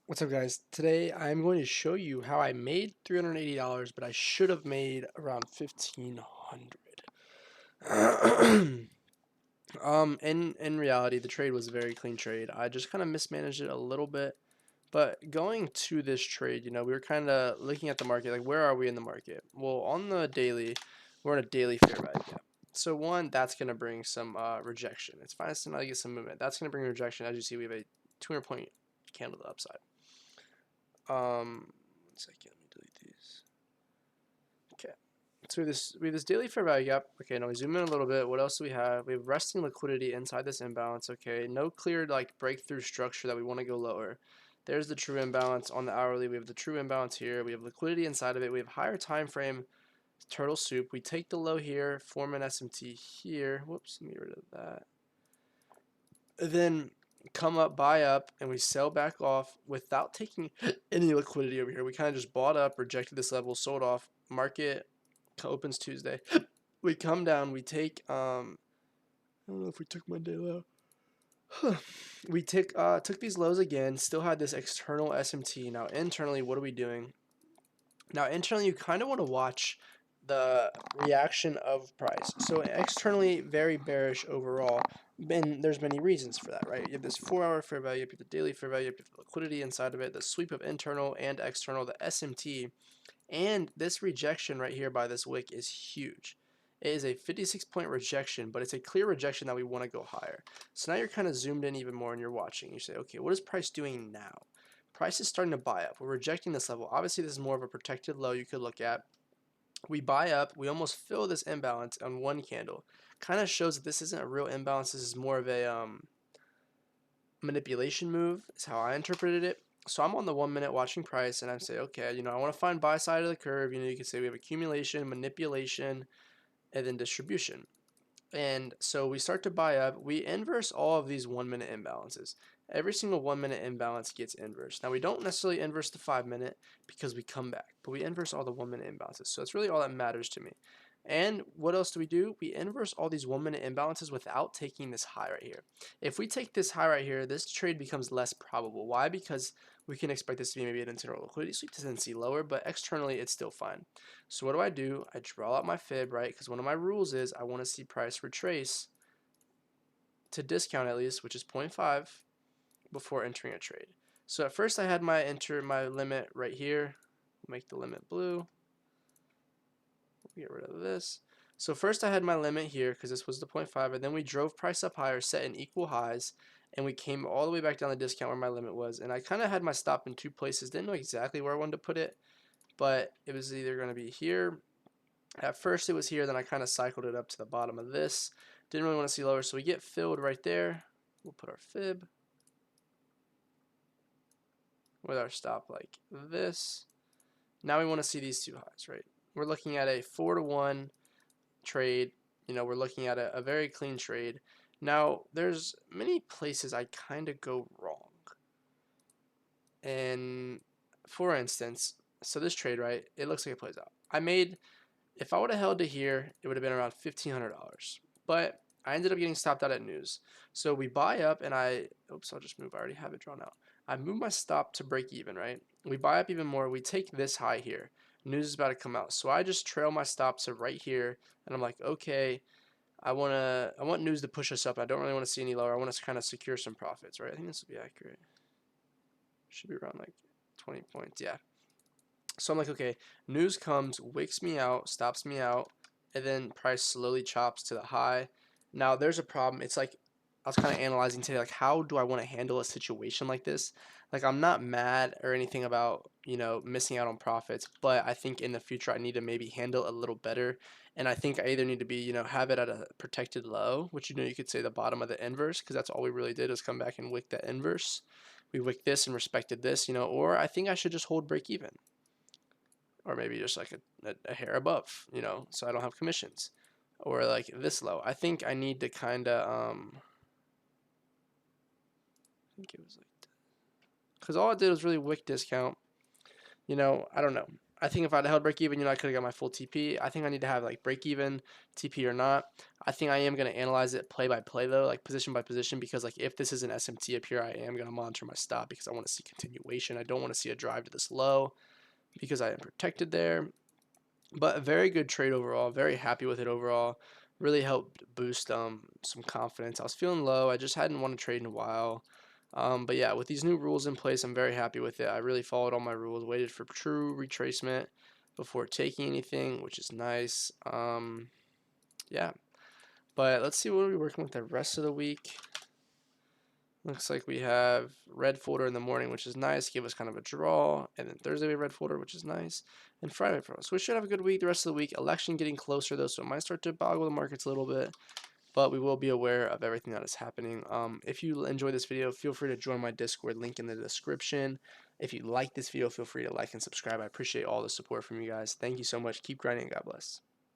What's up, guys? Today I'm going to show you how I made $380, but I should have made around 1,500. In reality, the trade was a very clean trade. I just kind of mismanaged it a little bit. But going to this trade, we were kind of looking at the market, like where are we in the market? Well, on the daily, we're in a daily fair value gap. So one, that's going to bring some rejection. It's fine to not get some movement. That's going to bring rejection. As you see, we have a 200 point candle to the upside. 1 second, let me delete these. Okay. So we have this daily fair value gap. Okay, now we zoom in a little bit. What else do we have? We have resting liquidity inside this imbalance. Okay, no clear like breakthrough structure that we want to go lower. There's the true imbalance on the hourly. We have the true imbalance here. We have liquidity inside of it. We have higher time frame turtle soup. We take the low here, form an SMT here. Whoops, let me get rid of that. Then come up, buy up, and we sell back off without taking any liquidity over here. We kind of just bought up, rejected this level, sold off. Market opens Tuesday. We come down, we take I don't know if we took Monday low. We took these lows again, still had this external SMT. Now internally, what are we doing? Now internally, you kind of want to watch the reaction of price. So externally, very bearish overall. And there's many reasons for that, right? You have this 4-hour fair value, you have the daily fair value, you have the liquidity inside of it, the sweep of internal and external, the SMT, and this rejection right here by this wick is huge. It is a 56-point rejection, but it's a clear rejection that we want to go higher. So now you're kind of zoomed in even more and you're watching. You say, okay, what is price doing now? Price is starting to buy up. We're rejecting this level. Obviously, this is more of a protected low you could look at. We buy up, we almost fill this imbalance on one candle. Kind of shows that this isn't a real imbalance. This is more of a manipulation move, is how I interpreted it. So I'm on the 1 minute watching price and I say, okay, I want to find buy side of the curve. You can say we have accumulation, manipulation, and then distribution. And so we start to buy up. We inverse all of these 1 minute imbalances. Every single 1 minute imbalance gets inversed. Now we don't necessarily inverse the 5 minute because we come back, but we inverse all the 1 minute imbalances. So it's really all that matters to me. And what else do? We inverse all these 1 minute imbalances without taking this high right here. If we take this high right here, this trade becomes less probable. Why? Because we can expect this to be maybe an internal liquidity sweep tendency lower, but externally it's still fine. So what do? I draw out my fib, right? Because one of my rules is I want to see price retrace to discount at least, which is 0.5, before entering a trade. So at first I had my limit right here. Make the limit blue. Get rid of this. So first I had my limit here because this was the 0.5, and then we drove price up higher, set in equal highs, and we came all the way back down the discount where my limit was. And I kind of had my stop in two places. Didn't know exactly where I wanted to put it, but it was either going to be here. At first it was here, then I kind of cycled it up to the bottom of this. Didn't really want to see lower, so we get filled right there. We'll put our fib with our stop like this. Now we want to see these two highs, right? We're looking at a 4-to-1 trade. We're looking at a very clean trade. Now, there's many places I kind of go wrong. And for instance, so this trade, right, it looks like it plays out. If I would have held to here, it would have been around $1,500. But I ended up getting stopped out at news. So we buy up and oops, I'll just move. I already have it drawn out. I move my stop to break even, right? We buy up even more. We take this high here. News is about to come out. So I just trail my stop to right here. And I'm like, okay, I want news to push us up. I don't really want to see any lower. I want to kind of secure some profits, right? I think this will be accurate. Should be around like 20 points. Yeah. So I'm like, okay, news comes, wicks me out, stops me out, and then price slowly chops to the high. Now there's a problem. It's like I was kind of analyzing today, like how do I want to handle a situation like this? Like I'm not mad or anything about, missing out on profits, but I think in the future I need to maybe handle a little better. And I think I either need to be, have it at a protected low, which you could say the bottom of the inverse, because that's all we really did was come back and wick that inverse. We wicked this and respected this, or I think I should just hold break even, or maybe just like a hair above, so I don't have commissions, or like this low. I think I need to kind of, I think it was like, because all I did was really wick discount, I don't know. I think if I'd held break even, I could have got my full TP. I think I need to have like break even, TP or not. I think I am going to analyze it play by play though, like position by position, because like if this is an SMT up here, I am going to monitor my stop because I want to see continuation. I don't want to see a drive to this low because I am protected there. But a very good trade overall. Very happy with it overall. Really helped boost some confidence. I was feeling low. I just hadn't won a trade in a while. But yeah, with these new rules in place, I'm very happy with it. I really followed all my rules. Waited for true retracement before taking anything, which is nice. Yeah. But let's see what we're working with the rest of the week. Looks like we have red folder in the morning, which is nice. Give us kind of a draw. And then Thursday we have red folder, which is nice. And Friday for us. So we should have a good week the rest of the week. Election getting closer though, so it might start to boggle the markets a little bit. But we will be aware of everything that is happening. If you enjoyed this video, feel free to join my Discord, link in the description. If you like this video, feel free to like and subscribe. I appreciate all the support from you guys. Thank you so much. Keep grinding. God bless.